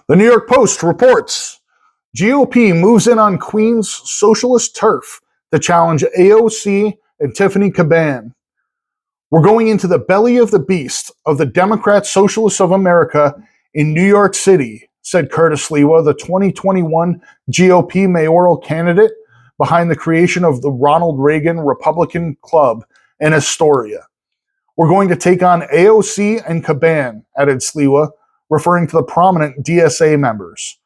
The New York Post reports GOP moves in on Queens socialist turf to challenge AOC and Tiffany Caban. We're going into the belly of the beast of the Democrat Socialists of America in New York City, said Curtis Sliwa, the 2021 GOP mayoral candidate behind the creation of the Ronald Reagan Republican Club in Astoria. We're going to take on AOC and Caban, added Sliwa, referring to the prominent DSA members.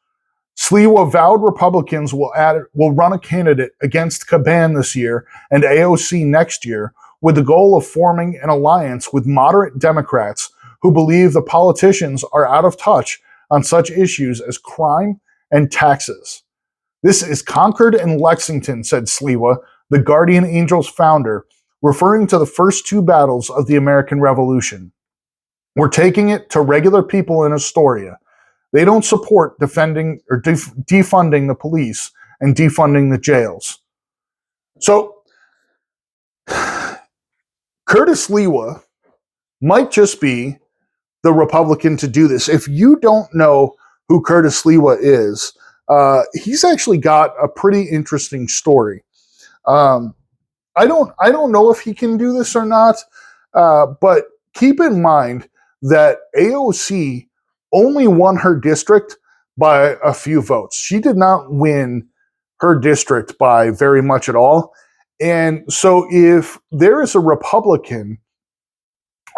Sliwa vowed Republicans will run a candidate against Caban this year and AOC next year with the goal of forming an alliance with moderate Democrats who believe the politicians are out of touch on such issues as crime and taxes. This is Concord and Lexington, said Sliwa, the Guardian Angels founder, referring to the first two battles of the American Revolution. We're taking it to regular people in Astoria. They don't support defunding the police and defunding the jails. So, Curtis Sliwa might just be the Republican to do this. If you don't know who Curtis Sliwa is, he's actually got a pretty interesting story. I don't know if he can do this or not, but keep in mind that AOC only won her district by a few votes. She did not win her district by very much at all. And so if there is a Republican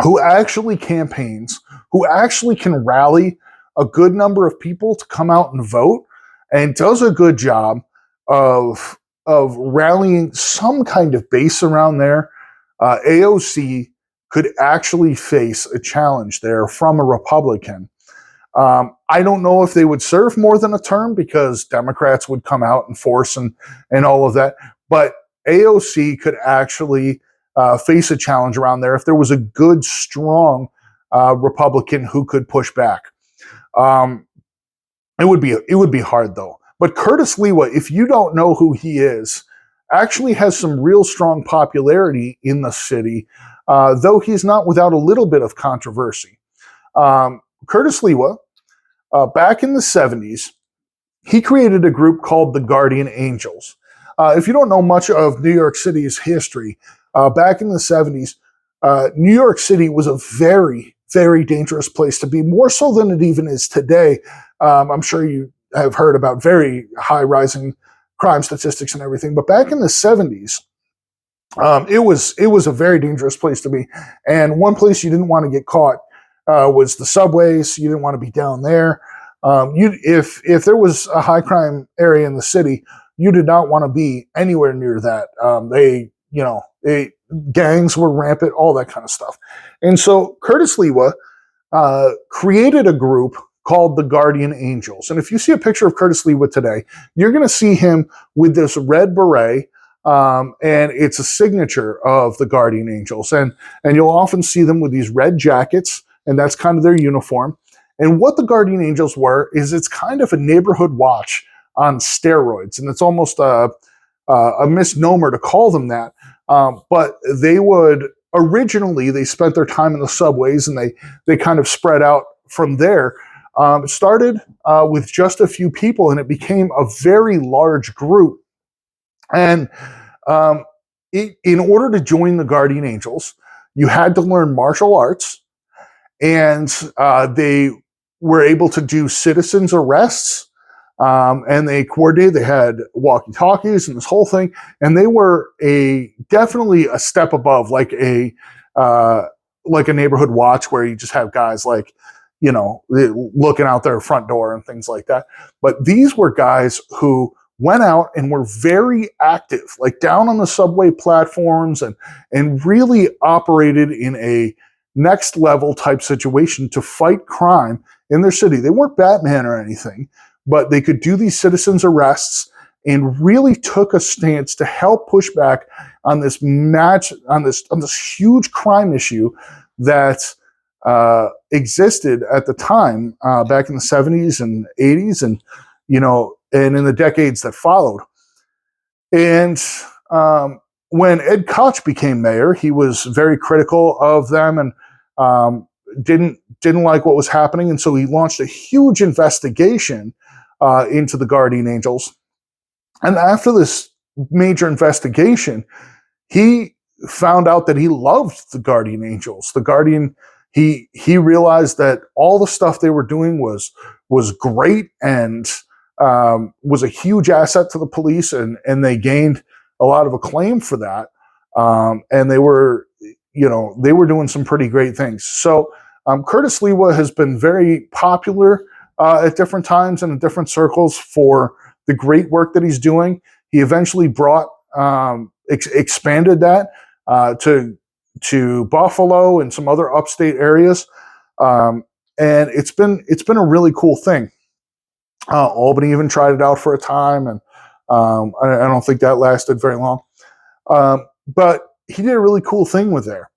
who actually campaigns, who actually can rally a good number of people to come out and vote and does a good job of rallying some kind of base around there, AOC could actually face a challenge there from a Republican. I don't know if they would serve more than a term because Democrats would come out and force and all of that. But AOC could actually face a challenge around there if there was a good, strong Republican who could push back. It would be hard though. But Curtis Sliwa, if you don't know who he is, actually has some real strong popularity in the city, though he's not without a little bit of controversy. Curtis Sliwa, back in the 70s, he created a group called the Guardian Angels. If you don't know much of New York City's history, back in the 70s, New York City was a very, very dangerous place to be, more so than it even is today. I'm sure you have heard about very high rising crime statistics and everything, but back in the 70s, it was a very dangerous place to be. And one place you didn't want to get caught was the subways. You didn't want to be down there. If there was a high crime area in the city, you did not want to be anywhere near that. Gangs were rampant, all that kind of stuff. And so Curtis Sliwa created a group called the Guardian Angels. And if you see a picture of Curtis Sliwa today, you're going to see him with this red beret, and it's a signature of the Guardian Angels. And you'll often see them with these red jackets, and that's kind of their uniform. And what the Guardian Angels were is it's kind of a neighborhood watch on steroids, and it's almost a misnomer to call them that. But they spent their time in the subways, and they kind of spread out from there. It started with just a few people, and it became a very large group. And in order to join the Guardian Angels, you had to learn martial arts, and they were able to do citizens arrests, and they coordinated. They had walkie-talkies and this whole thing, and they were definitely a step above like a neighborhood watch where you just have guys looking out their front door and things like that. But these were guys who went out and were very active, like down on the subway platforms, and really operated in a next level type situation to fight crime in their city. They weren't Batman or anything, but they could do these citizens arrests and really took a stance to help push back on this huge crime issue that existed at the time, back in the 70s and 80s, and in the decades that followed. And when Ed Koch became mayor, he was very critical of them and didn't didn't like what was happening, and so he launched a huge investigation into the Guardian Angels. And after this major investigation, he found out that he loved the Guardian Angels. The Guardian, he realized that all the stuff they were doing was great and was a huge asset to the police, and they gained a lot of acclaim for that. And they were doing some pretty great things. So Curtis Lewa has been very popular at different times and in different circles for the great work that he's doing. He eventually brought expanded that to Buffalo and some other upstate areas, and it's been a really cool thing. Albany even tried it out for a time, and I don't think that lasted very long. But he did a really cool thing with that.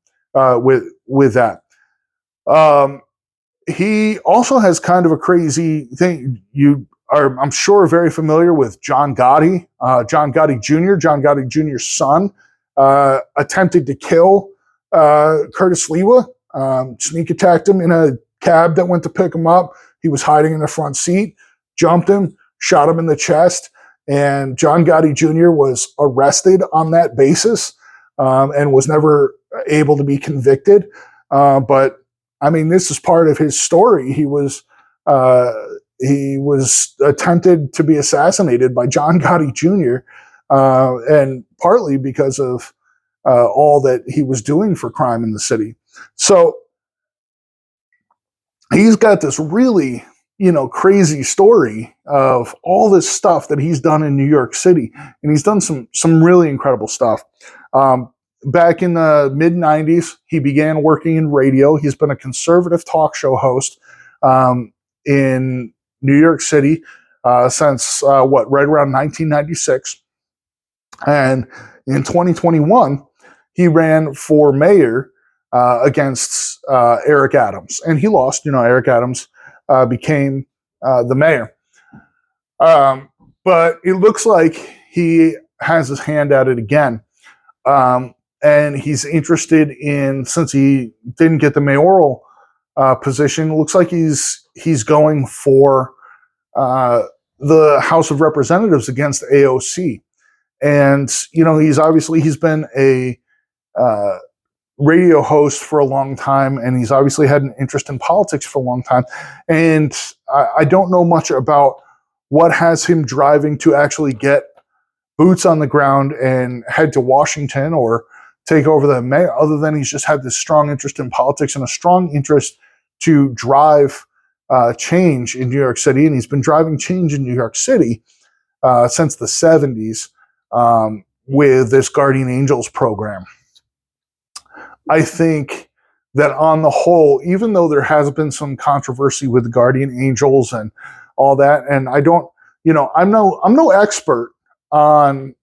He also has kind of a crazy thing. You are, I'm sure, very familiar with John Gotti. John Gotti Jr., John Gotti Jr.'s son, attempted to kill Curtis Lewa, sneak attacked him in a cab that went to pick him up. He was hiding in the front seat, jumped him, shot him in the chest, and John Gotti Jr. was arrested on that basis and was never able to be convicted. But I mean, this is part of his story. He was attempted to be assassinated by John Gotti Jr., and partly because of all that he was doing for crime in the city. So he's got this really, crazy story of all this stuff that he's done in New York City, and he's done some really incredible stuff. Back in the mid-'90s, he began working in radio. He's been a conservative talk show host in New York City since, right around 1996. And in 2021, he ran for mayor against Eric Adams. And he lost. Eric Adams became the mayor. But it looks like he has his hand at it again. And he's interested in, since he didn't get the mayoral position, it looks like he's going for the House of Representatives against AOC. And, he's been a radio host for a long time, and he's obviously had an interest in politics for a long time. And I don't know much about what has him driving to actually get boots on the ground and head to Washington or take over the mayor, other than he's just had this strong interest in politics and a strong interest to drive change in New York City. And he's been driving change in New York City since the 70s with this Guardian Angels program. I think that on the whole, even though there has been some controversy with the Guardian Angels and all that, and I don't, I'm no expert on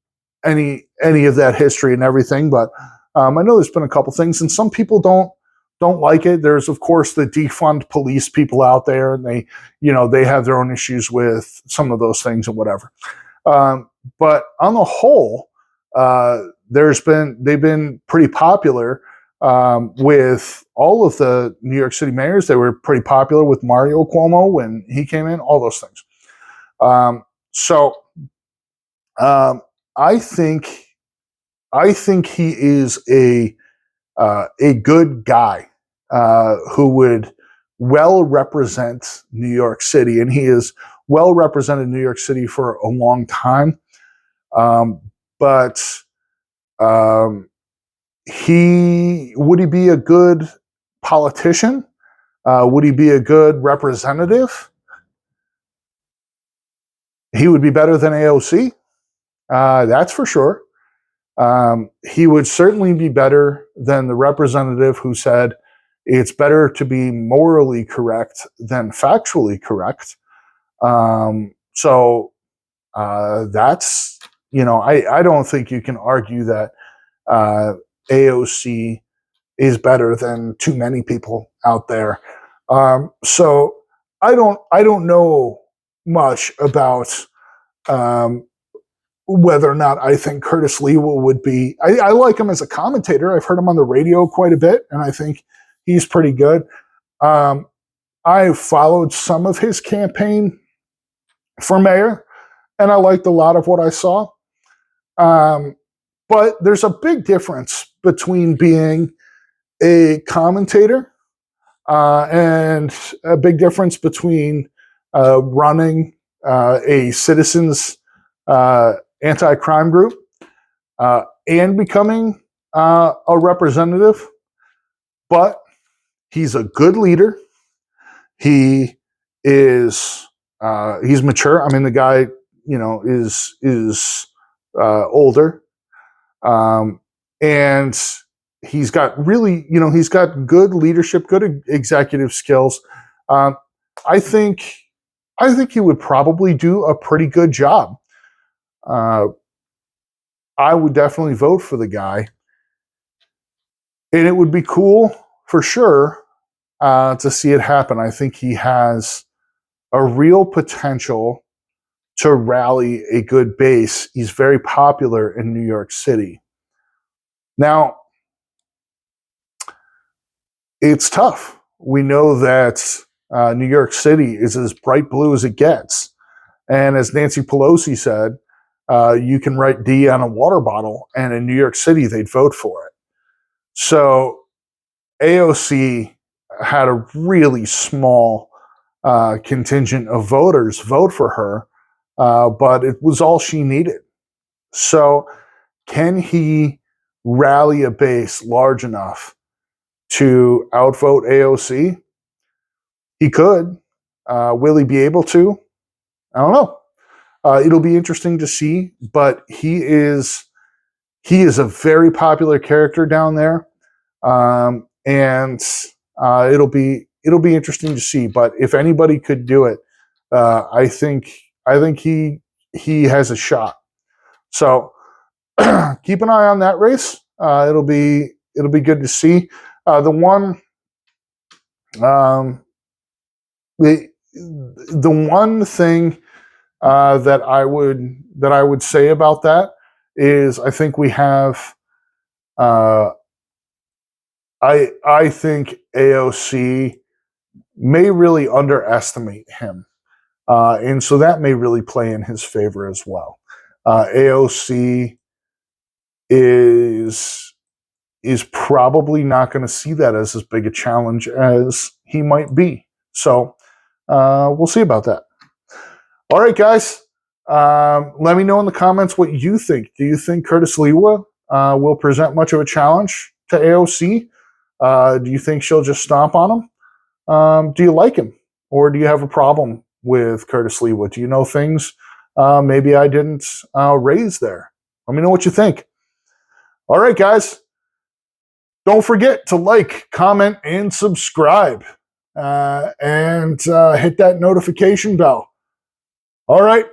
any of that history and everything, but I know there's been a couple things, and some people don't like it. There's, of course, the defund police people out there, and they have their own issues with some of those things and whatever. But on the whole, they've been pretty popular with all of the New York City mayors. They were pretty popular with Mario Cuomo when he came in, all those things. I think he is a good guy who would well represent New York City, and he has well represented New York City for a long time. But would he be a good politician? Would he be a good representative? He would be better than AOC. That's for sure. He would certainly be better than the representative who said it's better to be morally correct than factually correct. That's, I don't think you can argue that AOC is better than too many people out there. So I don't know much about whether or not I think Curtis Lewa would be. I like him as a commentator. I've heard him on the radio quite a bit, and I think he's pretty good. I followed some of his campaign for mayor, and I liked a lot of what I saw. But there's a big difference between being a commentator and a big difference between running a citizens anti-crime group and becoming a representative. But he's a good leader. He is he's mature. I mean, the guy, is older, and he's got really, he's got good leadership, good executive skills. I think he would probably do a pretty good job. I would definitely vote for the guy, and it would be cool for sure to see it happen. I think he has a real potential to rally a good base. He's very popular in New York City. Now, it's tough. We know that New York City is as bright blue as it gets. And as Nancy Pelosi said, you can write D on a water bottle, and in New York City, they'd vote for it. So AOC had a really small contingent of voters vote for her, but it was all she needed. So can he rally a base large enough to outvote AOC? He could. Will he be able to? I don't know. It'll be interesting to see, but he is a very popular character down there, and it'll be interesting to see. But if anybody could do it, I think he has a shot. So keep an eye on that race. It'll be good to see. The one thing that I would say about that is I think we have. I think AOC may really underestimate him, and so that may really play in his favor as well. AOC is probably not going to see that as big a challenge as he might be. So we'll see about that. All right, guys. Let me know in the comments what you think. Do you think Curtis Lewa will present much of a challenge to AOC? Do you think she'll just stomp on him? Do you like him? Or do you have a problem with Curtis Lewa? Do you know things maybe I didn't raise there? Let me know what you think. All right, guys. Don't forget to like, comment, and subscribe. And hit that notification bell. All right.